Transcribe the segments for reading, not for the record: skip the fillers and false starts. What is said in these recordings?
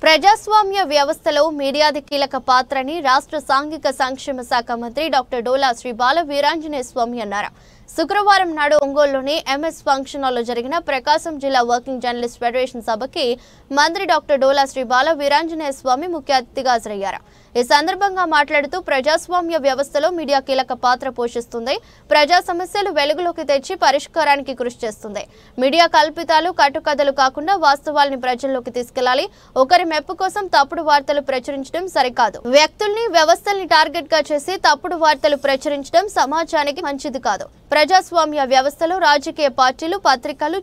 ప్రజాస్వామ్య వ్యవస్థలో మీడియాది కీలక పాత్రని రాష్ట్ర సాంఘిక సంక్షేమ శాఖ మంత్రి డాక్టర్ డోలా శ్రీ బాల వీరాంజనేయ స్వామి అన్నారు. శుక్రవారం నాడు ఒంగోలులోని ఎంఎస్ ఫంక్షన్ హాల్లో జరిగిన ప్రకాశం జిల్లా వర్కింగ్ జర్నలిస్ట్ ఫెడరేషన్ సభకి మంత్రి డాక్టర్ డోలా శ్రీ బాల వీరాంజనేయ స్వామి ముఖ్య అతిథిగా హాజరయ్యారు. ఈ సందర్భంగా మాట్లాడుతూ ప్రజాస్వామ్య వ్యవస్థలో మీడియా కీలక పాత్ర పోషిస్తుంది. ప్రజా సమస్యలు వెలుగులోకి తెచ్చి పరిష్కారానికి కృషి చేస్తుంది. మీడియా కల్పితాలు కట్టుకథలు కాకుండా వాస్తవాల్ని ప్రజల్లోకి తీసుకెళ్లాలి. ఒకరి మెప్పు కోసం తప్పుడు వార్తలు ప్రచురించడం సరికాదు. వ్యక్తుల్ని వ్యవస్థల్ని టార్గెట్ గా చేసి తప్పుడు వార్తలు ప్రచురించడం సమాజానికి మంచిది కాదు. ప్రజాస్వామ్య వ్యవస్థలో రాజకీయ పార్టీలు, పత్రికలు,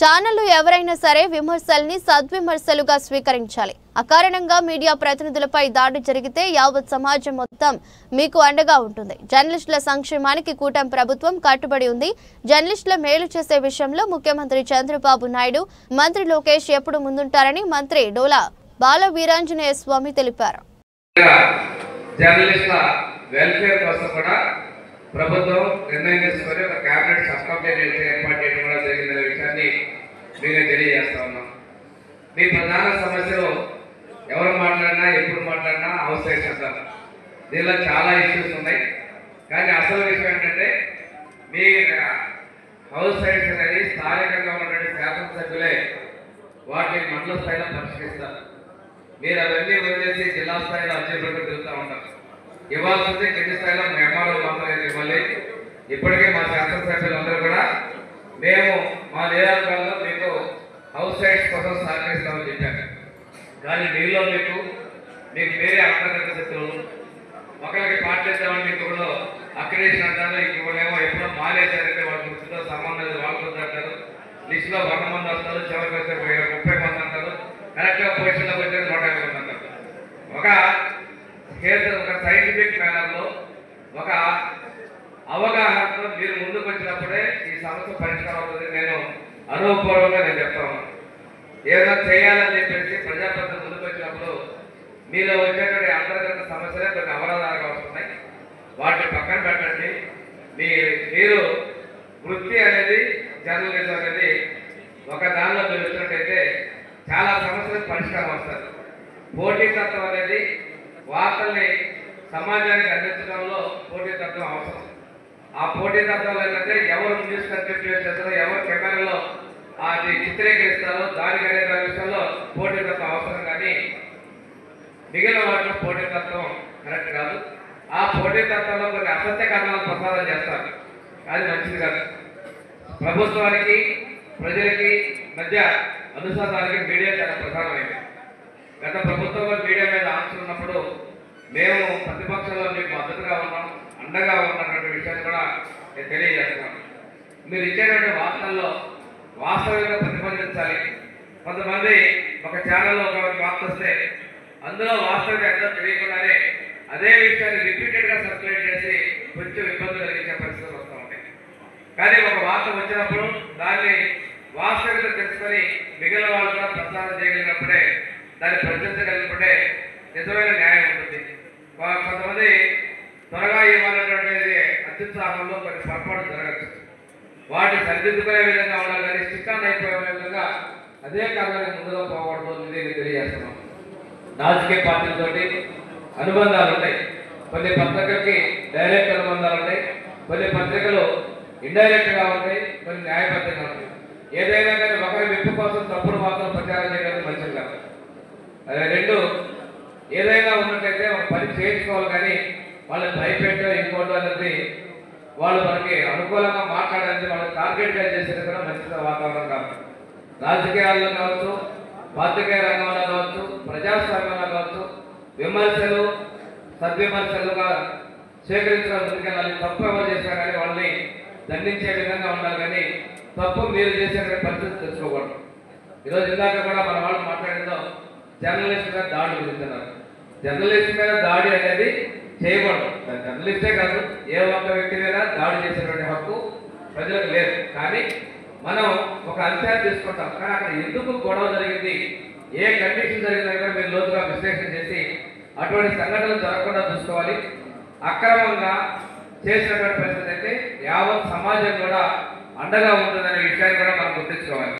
ఛానళ్లు ఎవరైనా సరే విమర్శల్ని సద్విమర్శలుగా స్వీకరించాలి. అకారణంగా మీడియా ప్రతినిధులపై దాడి జరిగితే యావత్ సమాజం మొత్తం మీకు అండగా ఉంటుంది. జర్నలిస్టుల సంక్షేమానికి కూటమి ప్రభుత్వం కట్టుబడి ఉంది. జర్నలిస్టుల మేలు చేసే విషయంలో ముఖ్యమంత్రి చంద్రబాబు నాయుడు, మంత్రి లోకేష్ ఎప్పుడు ముందుంటారని మంత్రి డోలా బాల వీరాంజనేయ స్వామి తెలిపారు. ప్రభుత్వం నిర్ణయం తీసుకొని ఒక క్యాబినెట్ సబ్ కమిటీ ఏర్పాటు చేయడం కూడా జరిగిందనే విషయాన్ని మేము తెలియజేస్తా ఉన్నాం. మీ ప్రధాన సమస్యలు ఎవరు మాట్లాడినా, ఎప్పుడు మాట్లాడినా హౌస్ రైట్స్ అంటారు. దీనిలో చాలా ఇష్యూస్ ఉన్నాయి. కానీ అసలు విషయం ఏంటంటే, మీ హౌస్ రైట్స్ అనేది స్థానికంగా ఉన్నటువంటి శాసనసభ్యులే వాటిని మండల స్థాయిలో పరిష్కరిస్తారు. మీరు అవన్నీ వదిలేసి జిల్లా స్థాయిలో అర్జీలు తిరుగుతూ ఉంటారు. ఇవ్వాల్సింది కింది స్థాయిలో ఎంఆర్ఓ మాత్రమే ఇవ్వాలి. ఇప్పటికే మా శాసనసభ్యులందరూ కూడా మేము మా నియోజకవర్గంలో మీకు హౌస్ రైట్స్ కోసం సహకరిస్తామని చెప్పారు. కానీ మీలో మీకు వేరే అంతర్గత శక్తులు, ఒకరికి పాటిద్దామని మీకు కూడా అక్రిడేషన్ అంటారు. ఇంకోటేమో ఎప్పుడో మానేశారంటే వాళ్ళ దృష్టితో సంబంధం లేదు, వాళ్ళు అంటారు. లిస్టులో 100 మంది వస్తారు, చివరికి వస్తే 30 మంది అంటారు. కరెక్ట్గా పొజిషన్లోకి వచ్చేది 150 మంది అంటారు. ఒక సైంటిఫిక్ మేనర్లో ఒక అవగాహనతో మీరు ముందుకు వచ్చినప్పుడే ఈ సమస్య పరిష్కారం అవుతుంది. నేను అనుభవపూర్వకంగా చెప్తా ఉన్నాను. ఏదైనా చేయాలని చెప్పేసి ప్రజాప్రతినిధులు ముందుకు వచ్చినప్పుడు మీలో వచ్చేటువంటి అంతర్గత సమస్యలే కొన్ని అవరోధాలుగా వస్తున్నాయి. వాటిని పక్కన పెట్టండి. మీరు వృత్తి అనేది, జర్నలిజం అనేది ఒక దానిలో మీరు వచ్చినట్టయితే చాలా సమస్యలకు పరిష్కారం వస్తుంది. పోటీతత్వం అనేది వార్తల్ని సమాజానికి అందించడంలో పోటీతత్వం అవసరం. ఆ పోటీతత్వం ఏంటంటే ఎవరు న్యూస్ కంటెంట్ చేస్తారో, ఎవరు కెమెరాలో అది చిత్రీకరిస్తారో దానికనే దాని విషయంలో పోటీతత్వం అవసరం. కానీ మిగిలిన వాటిలో పోటీతత్వం కరెక్ట్ కాదు. ఆ పోటీతత్వంలో కొన్ని అసత్య కథనాలు ప్రసారం చేస్తారు. అది మంచిది కాదు. ప్రభుత్వానికి ప్రజలకి మధ్య అనుసంధానానికి మీడియా చాలా ప్రధానమైంది. గత ప్రభుత్వంలో మీడియా మీద ఆంక్షలు ఉన్నప్పుడు మేము ప్రతిపక్షంలో మీకు మద్దతుగా ఉన్నాం, అండగా ఉన్నటువంటి విషయాన్ని కూడా నేను తెలియజేస్తున్నాను. మీరు ఇచ్చేటువంటి వార్తల్లో వాస్తవంగా ప్రతిపాదించాలి. కొంతమంది ఒక ఛానల్లో ఒక వార్త వస్తే అందులో వాస్తవం ఎంతో తెలియకుండానే అదే విషయాన్ని రిపీటెడ్గా సర్క్యులేట్ చేసి కొంచెం ఇబ్బందులు కలిగించే పరిస్థితులు వస్తూ ఉంటాయి. కానీ ఒక వార్త వచ్చినప్పుడు దాన్ని వాస్తవికత తెలుసుకొని మిగిలిన వాళ్ళు కూడా ప్రసారం చేయగలిగినప్పుడే, దాన్ని ప్రశ్నించగలిగినప్పుడే నిజమైన న్యాయం ఉంటుంది. కొంతమంది త్వరగా ఇవ్వాలనేటువంటిది అత్యుత్సాహంలో కొన్ని పొరపాటు జరగచ్చు. వాటిని సరిదిద్దుకునే విధంగా ఉండాలి. కానీ స్టిక్ అయిపోయే విధంగా అదే కారణానికి ముందుగా పోకూడదు. ఇది తెలియజేస్తున్నాం. రాజకీయ పార్టీలతోటి అనుబంధాలు ఉంటాయి. కొన్ని పత్రికలకి డైరెక్ట్ అనుబంధాలు ఉంటాయి, కొన్ని పత్రికలు ఇండైరెక్ట్గా ఉంటాయి, కొన్ని న్యాయబద్ధంగా ఉంటాయి. ఏదైనా కానీ ఒకరి మెప్పు కోసం తప్పుడు మాత్రం ప్రచారం చేయడం మంచిది కాదు. రెండు, ఏదైనా ఉన్నట్టయితే ఒక పని చేయించుకోవాలి. కానీ వాళ్ళని భయపెట్టో ఇంకోటో అనేది వాళ్ళు మనకి అనుకూలంగా మాట్లాడాలని వాళ్ళకి టార్గెట్గా చేసేది కూడా మంచి వాతావరణం కాదు. రాజకీయాల్లో కావచ్చు, పాత్రికేయ రంగంలో కావచ్చు, ప్రజాస్వామ్యంలో కావచ్చు, విమర్శలు సద్విమర్శలుగా స్వీకరించడం ముందుకెళ్ళాలి. తప్పు ఎవరు చేసినా కానీ వాళ్ళని దండించే విధంగా ఉండాలి. కానీ తప్పు మీరు చేసే పరిస్థితి తెచ్చుకోకూడదు. ఈరోజు ఇందాక కూడా మన వాళ్ళు మాట్లాడిందో జర్నలిస్ట్ మీద దాడి గురించున్నారు. జర్నలిస్ట్ మీద దాడి అనేది చేయకూడదు. జర్నలిస్టే కాదు, ఏ ఒక్క వ్యక్తి మీద దాడి చేసేటువంటి హక్కు ప్రజలకు లేదు. కానీ మనం ఒక అంశాన్ని తీసుకుంటాం. కానీ అక్కడ ఎందుకు గొడవ జరిగింది, ఏ కండిషన్ జరిగిందని మీరు లోతుగా విశ్లేషణ చేసి అటువంటి సంఘటనలు జరగకుండా చూసుకోవాలి. అక్రమంగా చేసినటువంటి పరిస్థితి అయితే యావత్ సమాజం కూడా అండగా ఉంటుందనే విషయాన్ని కూడా మనం గుర్తించుకోవాలి.